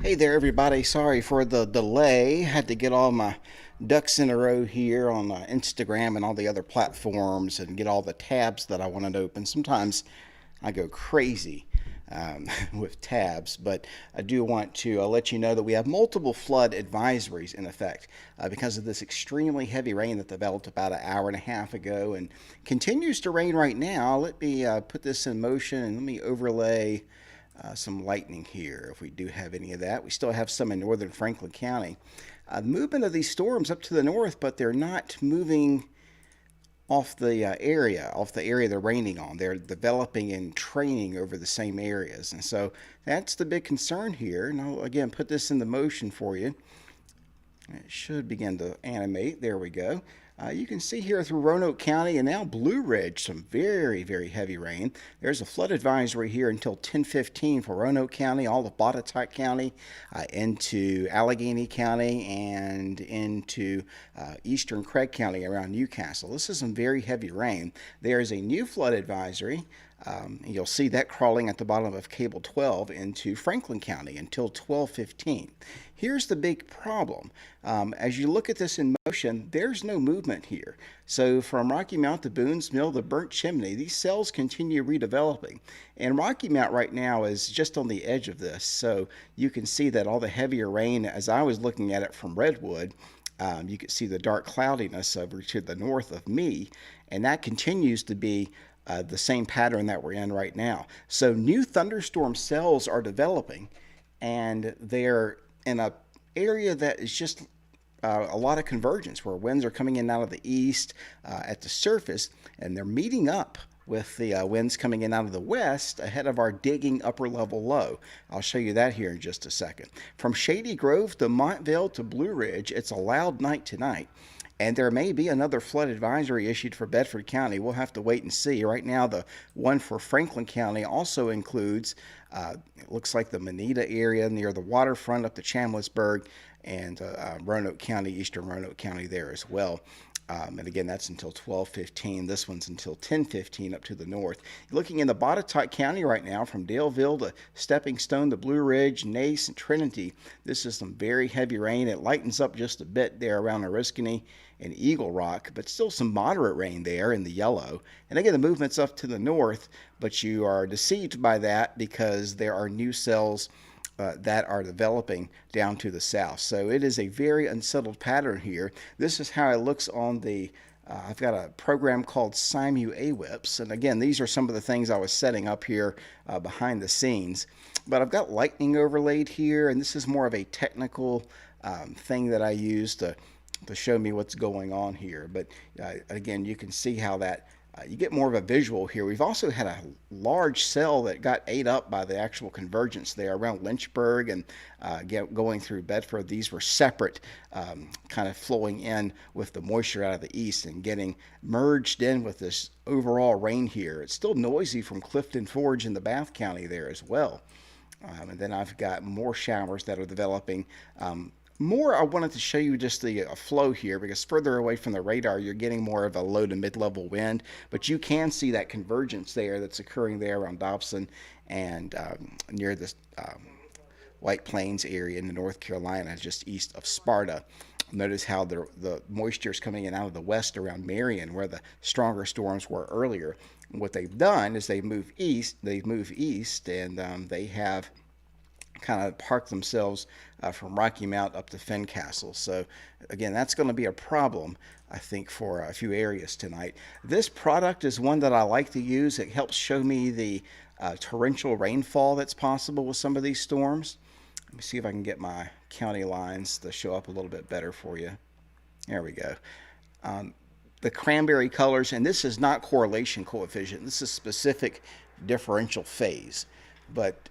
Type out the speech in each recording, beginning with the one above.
Hey there, everybody. Sorry for the delay. Had to get all my ducks in a row here on Instagram and all the other platforms and get all the tabs that I wanted to open. Sometimes I go crazy with tabs, but I do want to let you know that we have multiple flood advisories in effect because of this extremely heavy rain that developed about an hour and a half ago and continues to rain right now. Let me put this in motion and let me overlay some lightning here if we do have any of that. We still have some in northern Franklin County. The movement of these storms up to the north, but they're not moving off the area they're raining on. They're developing and training over the same areas. And so that's the big concern here. And I'll again put this into motion for you. It should begin to animate. There we go. You can see here through Roanoke County and now Blue Ridge some very, very heavy rain. There's a flood advisory here until 10:15 for Roanoke County, all of Botetourt County, into Allegheny County, and into eastern Craig County around Newcastle. This is some very heavy rain. There is a new flood advisory. You'll see that crawling at the bottom of Cable 12 into Franklin County until 12:15. Here's the big problem. As you look at this in motion, there's no movement here. So from Rocky Mount to Boone's Mill to Burnt Chimney, these cells continue redeveloping. And Rocky Mount right now is just on the edge of this. So you can see that all the heavier rain, as I was looking at it from Redwood, you can see the dark cloudiness over to the north of me. And that continues to be the same pattern that we're in right now. So new thunderstorm cells are developing, and they're in a area that is just a lot of convergence where winds are coming in out of the east at the surface, and they're meeting up with the winds coming in out of the west ahead of our digging upper level low. I'll show you that here in just a second. From Shady Grove to Montvale to Blue Ridge, it's a loud night tonight. And there may be another flood advisory issued for Bedford County. We'll have to wait and see. Right now, the one for Franklin County also includes, it looks like the Moneta area near the waterfront up to Chamblissburg, and Roanoke County, eastern Roanoke County there as well. And again, that's until 12:15. This one's until 10:15 up to the north. Looking in the Botetourt County right now, from Daleville to Stepping Stone to Blue Ridge, Nace, and Trinity, this is some very heavy rain. It lightens up just a bit there around Oriskany and Eagle Rock, but still some moderate rain there in the yellow. And again, the movement's up to the north, but you are deceived by that because there are new cells that are developing down to the south. So it is a very unsettled pattern here. This is how it looks on the I've got a program called Simu AWIPS, and again, these are some of the things I was setting up here behind the scenes. But I've got lightning overlaid here, and this is more of a technical thing that I use to show me what's going on here. But again, you can see how that you get more of a visual here. We've also had a large cell that got ate up by the actual convergence there around Lynchburg and going through Bedford. These were separate, kind of flowing in with the moisture out of the east and getting merged in with this overall rain here. It's still noisy from Clifton Forge in the Bath County there as well. And then I've got more showers that are developing. I wanted to show you just the flow here because further away from the radar, you're getting more of a low to mid-level wind, but you can see that convergence there that's occurring there around Dobson and near the White Plains area in North Carolina, just east of Sparta. Notice how the moisture is coming in out of the west around Marion, where the stronger storms were earlier. And what they've done is they've moved east, and they have kind of park themselves from Rocky Mount up to Fincastle. So again, that's going to be a problem, I think, for a few areas tonight. This product is one that I like to use. It helps show me the torrential rainfall that's possible with some of these storms. Let me see if I can get my county lines to show up a little bit better for you. There we go. The cranberry colors, and this is not correlation coefficient. This is specific differential phase. But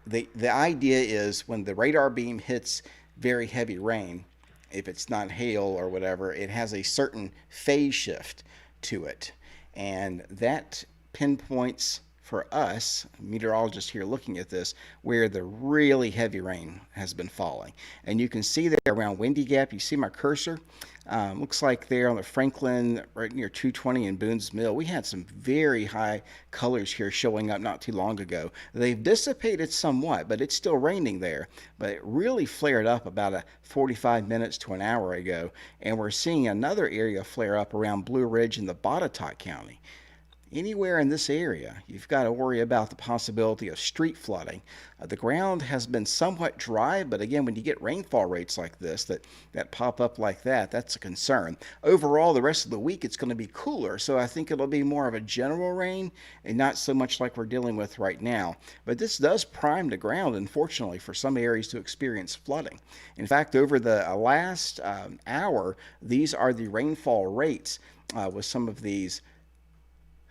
the idea is when the radar beam hits very heavy rain, if it's not hail or whatever, it has a certain phase shift to it. And that pinpoints for us meteorologists here looking at this where the really heavy rain has been falling. And you can see there around Windy Gap, you see my cursor. Looks like there on the Franklin, right near 220 and Boone's Mill, we had some very high colors here showing up not too long ago. They've dissipated somewhat, but it's still raining there. But it really flared up about 45 minutes to an hour ago. And we're seeing another area flare up around Blue Ridge in the Botetourt County. Anywhere in this area, you've got to worry about the possibility of street flooding. The ground has been somewhat dry, but again, when you get rainfall rates like this that pop up like that, that's a concern. Overall, the rest of the week, it's going to be cooler, so I think it'll be more of a general rain and not so much like we're dealing with right now. But this does prime the ground, unfortunately, for some areas to experience flooding. In fact, over the last hour, these are the rainfall rates with some of these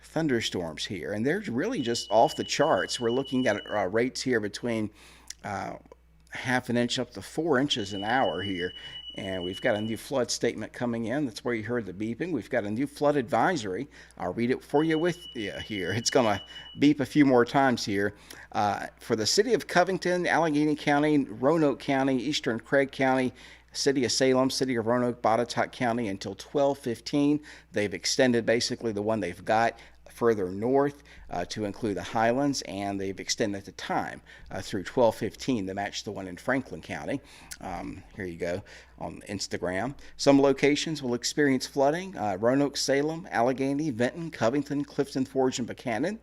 thunderstorms here, and they're really just off the charts. We're looking at rates here between half an inch up to 4 inches an hour here. And we've got a new flood statement coming in. That's where you heard the beeping. We've got a new flood advisory. I'll read it for you with you here. It's going to beep a few more times here. For the city of Covington, Allegheny County, Roanoke County, Eastern Craig County, City of Salem, City of Roanoke, Botetourt County until 12:15. They've extended basically the one they've got further north to include the Highlands, and they've extended the time through 12:15 to match the one in Franklin County. Here you go on Instagram. Some locations will experience flooding: Roanoke, Salem, Allegheny, Vinton, Covington, Clifton Forge, and Buchanan.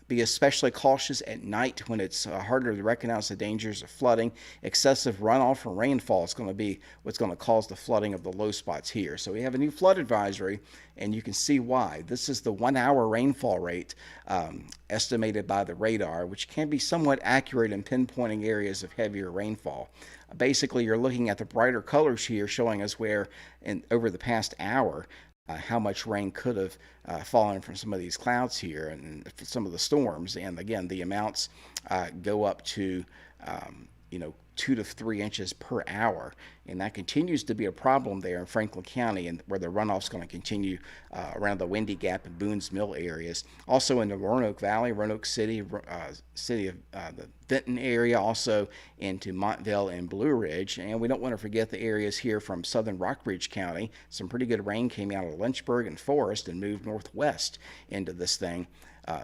Be especially cautious at night when it's harder to recognize the dangers of flooding. Excessive runoff or rainfall is going to be what's going to cause the flooding of the low spots here. So we have a new flood advisory, and you can see why. This is the 1 hour rainfall rate estimated by the radar, which can be somewhat accurate in pinpointing areas of heavier rainfall. Basically, you're looking at the brighter colors here showing us where over the past hour how much rain could have fallen from some of these clouds here and some of the storms. And again, the amounts go up to 2 to 3 inches per hour, and that continues to be a problem there in Franklin County, and where the runoff's going to continue around the Windy Gap and Boone's Mill areas. Also in the Roanoke Valley, Roanoke City, city of the Vinton area, also into Montville and Blue Ridge. And we don't want to forget the areas here from southern Rockbridge County. Some pretty good rain came out of Lynchburg and Forest and moved northwest into this thing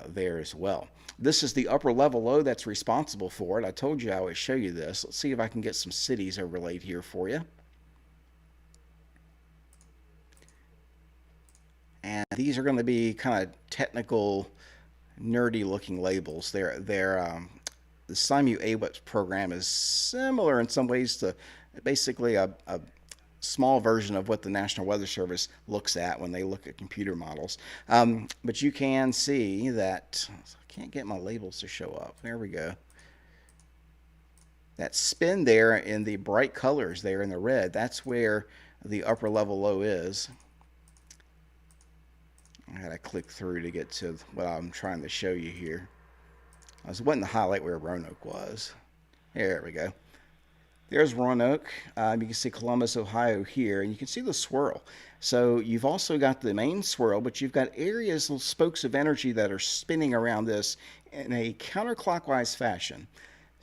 there as well. This is the upper level low that's responsible for it. I told you I would show you this. Let's see if I can get some cities overlaid here for you. And these are going to be kind of technical, nerdy looking labels. The SIMU AWIPS program is similar in some ways to basically a small version of what the National Weather Service looks at when they look at computer models. But you can see that, I can't get my labels to show up. There we go. That spin there in the bright colors there in the red, that's where the upper level low is. I gotta click through to get to what I'm trying to show you here. I was wanting to highlight where Roanoke was. There we go. There's Roanoke. You can see Columbus, Ohio here, and you can see the swirl. So you've also got the main swirl, but you've got areas, little spokes of energy that are spinning around this in a counterclockwise fashion.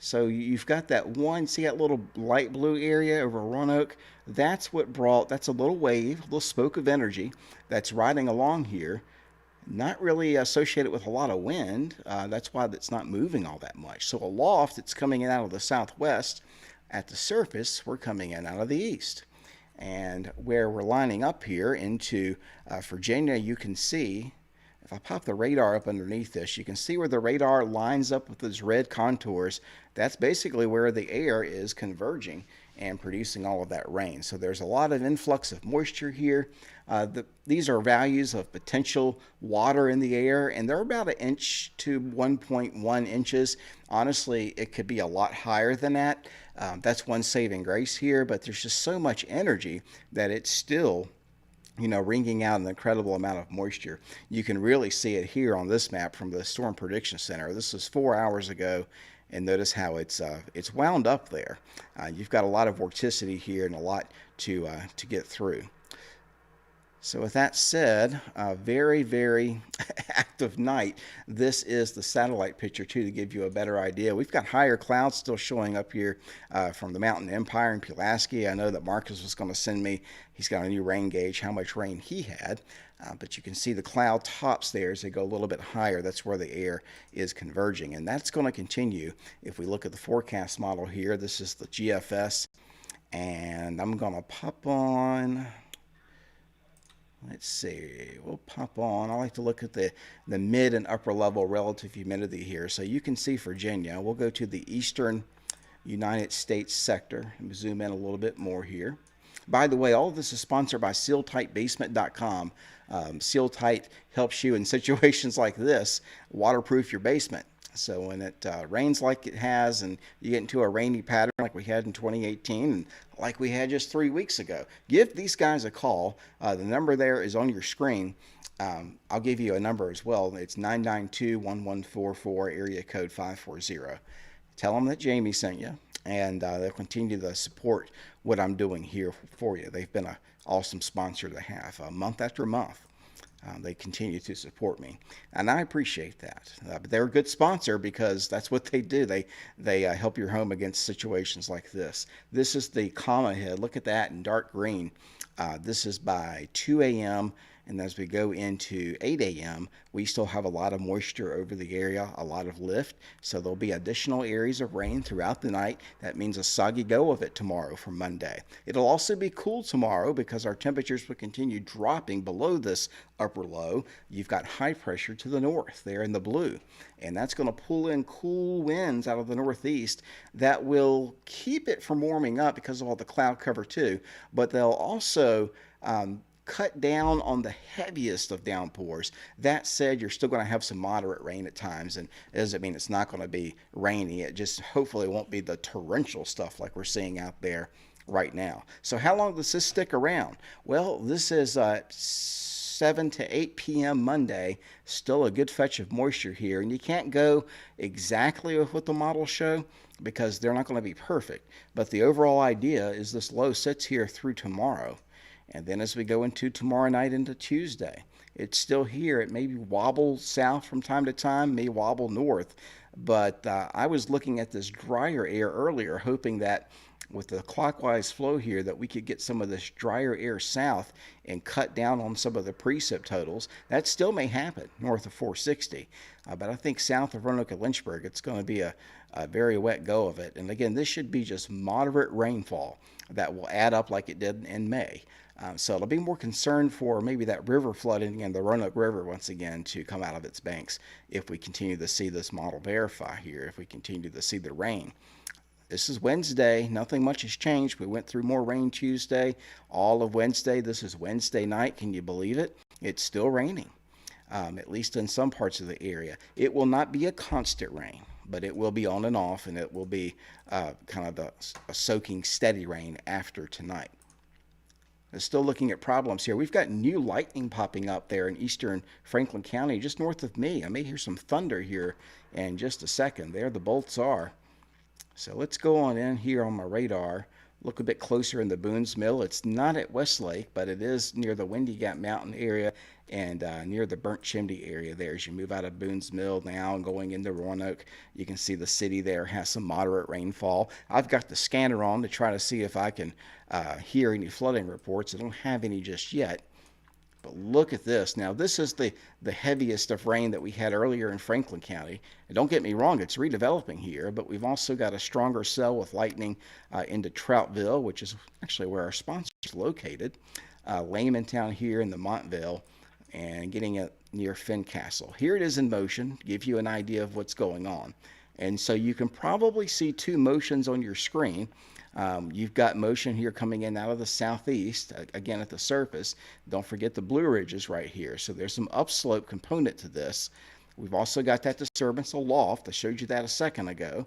So you've got that one, see that little light blue area over Roanoke? That's a little wave, a little spoke of energy that's riding along here. Not really associated with a lot of wind. That's why it's not moving all that much. So aloft, it's coming in out of the southwest. At the surface, we're coming in out of the east. And where we're lining up here into Virginia, you can see, if I pop the radar up underneath this, you can see where the radar lines up with those red contours. That's basically where the air is converging and producing all of that rain. So there's a lot of influx of moisture here. These are values of potential water in the air, and they're about 1 inch to 1.1 inches. Honestly, it could be a lot higher than that. That's one saving grace here, but there's just so much energy that it's still wringing out an incredible amount of moisture. You can really see it here on this map from the Storm Prediction Center. This was 4 hours ago, and notice how it's wound up there. You've got a lot of vorticity here and a lot to get through. So with that said, a very, very active night. This is the satellite picture too to give you a better idea. We've got higher clouds still showing up here from the Mountain Empire in Pulaski. I know that Marcus was going to send me, he's got a new rain gauge, how much rain he had. But you can see the cloud tops there as they go a little bit higher. That's where the air is converging. And that's going to continue. If we look at the forecast model here, this is the GFS. And I'm going to pop on. Let's see, we'll pop on. I like to look at the mid and upper level relative humidity here. So you can see Virginia. We'll go to the eastern United States sector and zoom in a little bit more here. By the way, all of this is sponsored by SealTightBasement.com. SealTight helps you in situations like this waterproof your basement. So when it rains like it has and you get into a rainy pattern like we had in 2018 and like we had just 3 weeks ago, give these guys a call. The number there is on your screen. I'll give you a number as well. It's 992-1144, area code 540. Tell them that Jamie sent you, and they'll continue to support what I'm doing here for you. They've been an awesome sponsor to have month after month. They continue to support me, and I appreciate that. But they're a good sponsor because that's what they do. They help your home against situations like this. This is the comma head. Look at that in dark green. This is by 2 a.m. And as we go into 8 a.m., we still have a lot of moisture over the area, a lot of lift. So there'll be additional areas of rain throughout the night. That means a soggy go of it tomorrow for Monday. It'll also be cool tomorrow because our temperatures will continue dropping below this upper low. You've got high pressure to the north there in the blue. And that's going to pull in cool winds out of the northeast that will keep it from warming up because of all the cloud cover too. But they'll also cut down on the heaviest of downpours. That said, you're still going to have some moderate rain at times, and it doesn't mean it's not going to be rainy. It just hopefully won't be the torrential stuff like we're seeing out there right now. So how long does this stick around? Well, this is 7 to 8 p.m. Monday. Still a good fetch of moisture here, and you can't go exactly with what the models show because they're not going to be perfect. But the overall idea is this low sits here through tomorrow. And then as we go into tomorrow night into Tuesday, it's still here. It may wobble south from time to time, may wobble north. But I was looking at this drier air earlier, hoping that with the clockwise flow here that we could get some of this drier air south and cut down on some of the precip totals. That still may happen north of 460. But I think south of Roanoke and Lynchburg, it's going to be a very wet go of it. And again, this should be just moderate rainfall that will add up like it did in May. So it'll be more concerned for maybe that river flooding and the Roanoke River once again to come out of its banks if we continue to see this model verify here, if we continue to see the rain. This is Wednesday. Nothing much has changed. We went through more rain Tuesday, all of Wednesday. This is Wednesday night. Can you believe it? It's still raining, at least in some parts of the area. It will not be a constant rain, but it will be on and off, and it will be kind of a soaking steady rain after tonight. Still looking at problems here. We've got new lightning popping up there in eastern Franklin County, just north of me. I may hear some thunder here in just a second. There the bolts are. So let's go on in here on my radar. Look a bit closer in the Boone's Mill. It's not at Westlake, but it is near the Windy Gap Mountain area and near the Burnt Chimney area there. As you move out of Boone's Mill now and going into Roanoke, you can see the city there has some moderate rainfall. I've got the scanner on to try to see if I can hear any flooding reports. I don't have any just yet. But look at this. Now, this is the heaviest of rain that we had earlier in Franklin County. And don't get me wrong, it's redeveloping here, but we've also got a stronger cell with lightning into Troutville, which is actually where our sponsor is located. Laymantown here in the Montville, and getting it near Fincastle. Here it is in motion, to give you an idea of what's going on. And so you can probably see two motions on your screen. You've got motion here coming in out of the southeast, again at the surface. Don't forget the Blue Ridge is right here. So there's some upslope component to this. We've also got that disturbance aloft. I showed you that a second ago.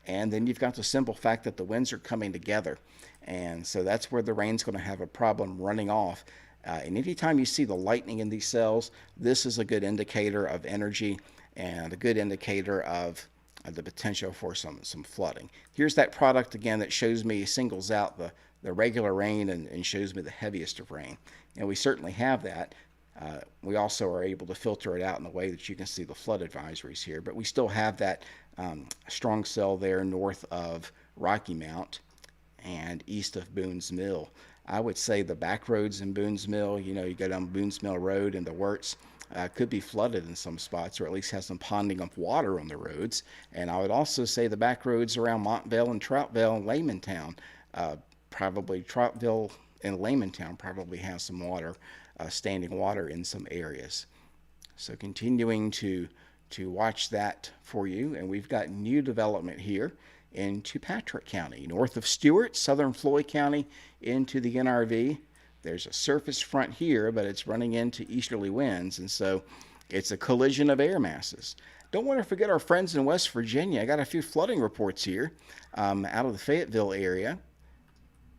And then you've got the simple fact that the winds are coming together. And so that's where the rain's going to have a problem running off. And anytime you see the lightning in these cells, this is a good indicator of energy and a good indicator of the potential for some flooding. Here's that product again that shows me, singles out the regular rain and shows me the heaviest of rain. and we certainly have that. We also are able to filter it out in the way that you can see the flood advisories here, but we still have that strong cell there north of Rocky Mount and east of Boone's Mill. I would say the back roads in Boone's Mill, you go down Boone's Mill Road and the Wirtz, could be flooded in some spots, or at least have some ponding of water on the roads. And I would also say the back roads around Montvale and Troutvale and Laymantown, probably Troutville and Laymantown probably have some water, standing water in some areas. So continuing to watch that for you. And we've got new development here into Patrick County, north of Stewart, southern Floyd County, into the NRV. There's a surface front here, but it's running into easterly winds, and so it's a collision of air masses. Don't want to forget our friends in West Virginia. I got a few flooding reports here out of the Fayetteville area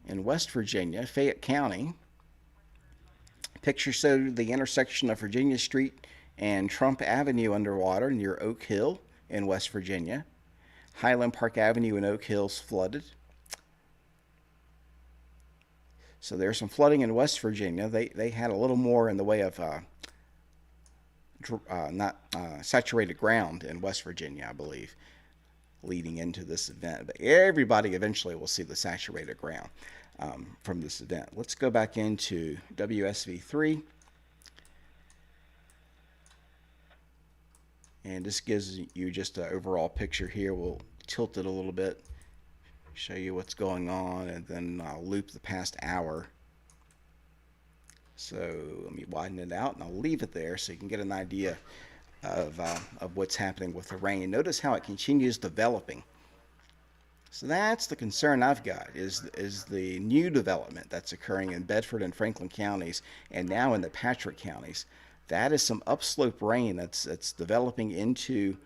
in West Virginia, Fayette County. Pictures show the intersection of Virginia Street and Trump Avenue underwater near Oak Hill in West Virginia. Highland Park Avenue in Oak Hill's flooded. So there's some flooding in West Virginia. They had a little more in the way of saturated ground in West Virginia, I believe, leading into this event. But everybody eventually will see the saturated ground from this event. Let's go back into WSV3. And this gives you just an overall picture here. We'll tilt it a little bit, show you what's going on, and then I'll loop the past hour. So let me widen it out, and I'll leave it there so you can get an idea of what's happening with the rain. Notice how it continues developing. So that's the concern I've got, is the new development that's occurring in Bedford and Franklin counties, and now in the Patrick counties. That is some upslope rain that's developing into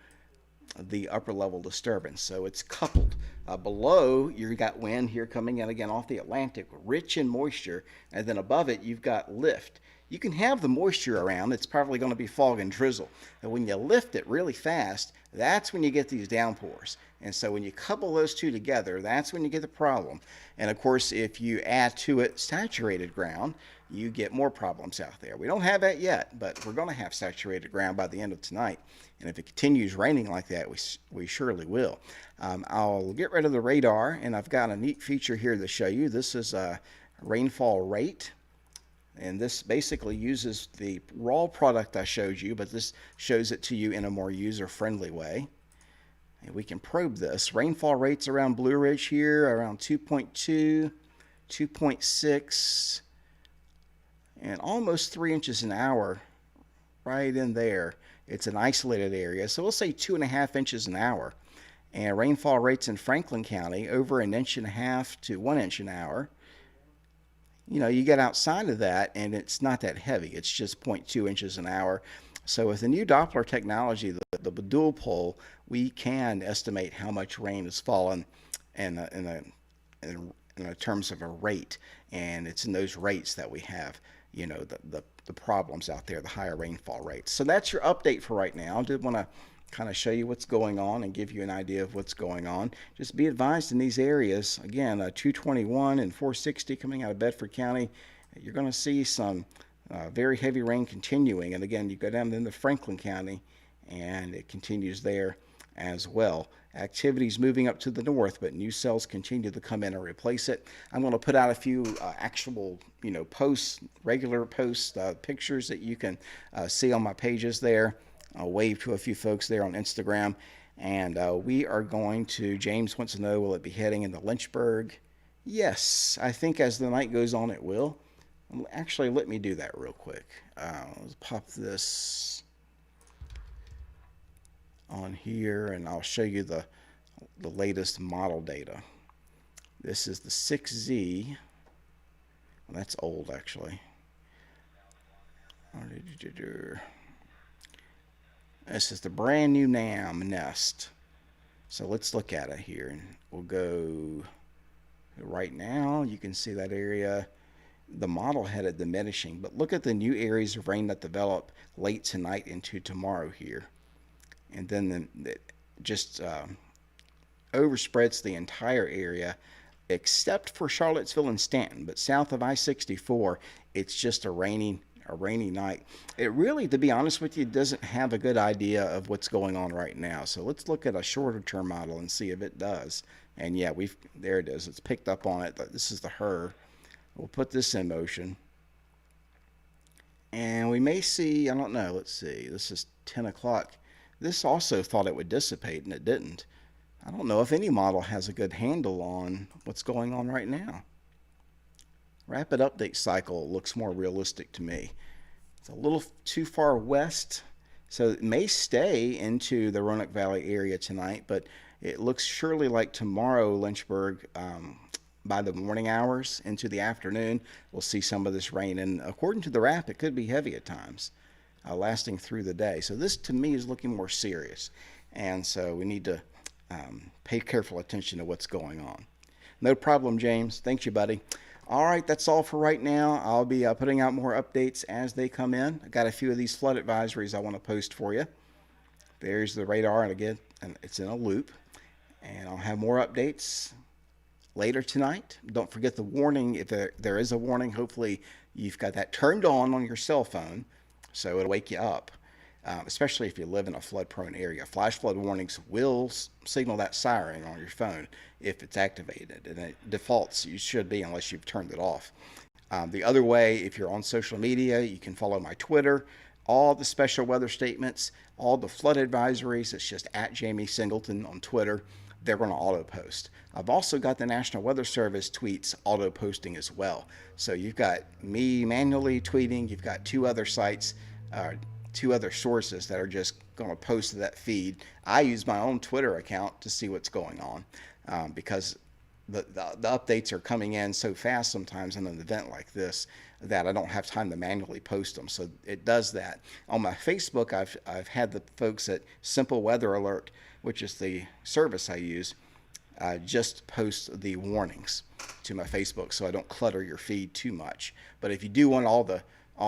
the upper level disturbance. So it's coupled. Below, you've got wind here coming in again off the Atlantic, rich in moisture, and then above it, you've got lift. You can have the moisture around. It's probably going to be fog and drizzle. And when you lift it really fast, that's when you get these downpours. And so when you couple those two together, that's when you get the problem. And of course, if you add to it saturated ground, you get more problems out there. We don't have that yet, but we're going to have saturated ground by the end of tonight. And if it continues raining like that, we surely will. I'll get rid of the radar, and I've got a neat feature here to show you. This is a rainfall rate. And this basically uses the raw product I showed you, but this shows it to you in a more user-friendly way. And we can probe this. Rainfall rates around Blue Ridge here, around 2.2, 2.6, and almost 3 inches an hour right in there. It's an isolated area, so we'll say 2.5 inches an hour. And rainfall rates in Franklin County over 1.5 inches to 1 inch an hour. You get outside of that, and it's not that heavy. It's just 0.2 inches an hour. So with the new Doppler technology, the dual pole, we can estimate how much rain has fallen in terms of a rate. And it's in those rates that we have, the problems out there, the higher rainfall rates. So that's your update for right now. I did want to kind of show you what's going on and give you an idea of what's going on. Just be advised in these areas, again, 221 and 460 coming out of Bedford County, you're going to see some very heavy rain continuing. And again, you go down into Franklin County and it continues there as well. Activities moving up to the north, but new cells continue to come in and replace it. I'm going to put out a few actual, posts, regular posts, pictures that you can see on my pages there. I'll wave to a few folks there on Instagram. And we are going to, James wants to know, will it be heading into Lynchburg? Yes, I think as the night goes on, it will. Actually, let me do that real quick. Let's pop this on here, and I'll show you the latest model data. This is the 6Z. Well, that's old, actually. This is the brand new NAM nest. So let's look at it here, and we'll go right now. You can see that area. The model had it diminishing, but look at the new areas of rain that develop late tonight into tomorrow here. And then it just overspreads the entire area except for Charlottesville and Stanton. But south of I-64, it's just a rainy night. It really, to be honest with you, doesn't have a good idea of what's going on right now. So let's look at a shorter term model and see if it does. And yeah, there it is. It's picked up on it. This is the HER. We'll put this in motion. And we may see, I don't know, let's see, this is 10 o'clock. This also thought it would dissipate, and it didn't. I don't know if any model has a good handle on what's going on right now. Rapid update cycle looks more realistic to me. It's a little too far west, so it may stay into the Roanoke Valley area tonight, but it looks surely like tomorrow, Lynchburg, by the morning hours into the afternoon, we'll see some of this rain. And according to the RAP, it could be heavy at times, lasting through the day. So this, to me, is looking more serious. And so we need to pay careful attention to what's going on. No problem, James. Thanks, you, buddy. All right, that's all for right now. I'll be putting out more updates as they come in. I got a few of these flood advisories I want to post for you. There's the radar, and again, it's in a loop. And I'll have more updates later tonight. Don't forget the warning. If there is a warning, hopefully you've got that turned on your cell phone so it'll wake you up, especially if you live in a flood-prone area. Flash flood warnings will signal that siren on your phone if it's activated, and it defaults. You should be unless you've turned it off. The other way, if you're on social media, you can follow my Twitter. All the special weather statements, all the flood advisories, it's just at Jamie Singleton on Twitter. They're going to auto post. I've also got the National Weather Service tweets auto posting as well. So you've got me manually tweeting. You've got two other sites, two other sources that are just going to post to that feed. I use my own Twitter account to see what's going on because the updates are coming in so fast sometimes in an event like this that I don't have time to manually post them. So it does that. On my Facebook, I've had the folks at Simple Weather Alert, which is the service I use, just post the warnings to my Facebook so I don't clutter your feed too much. But if you do want all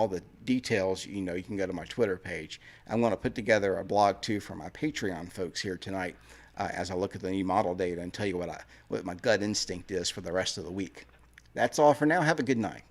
the details, you can go to my Twitter page. I'm going to put together a blog too for my Patreon folks here tonight as I look at the new model data and tell you what my gut instinct is for the rest of the week. That's all for now. Have a good night.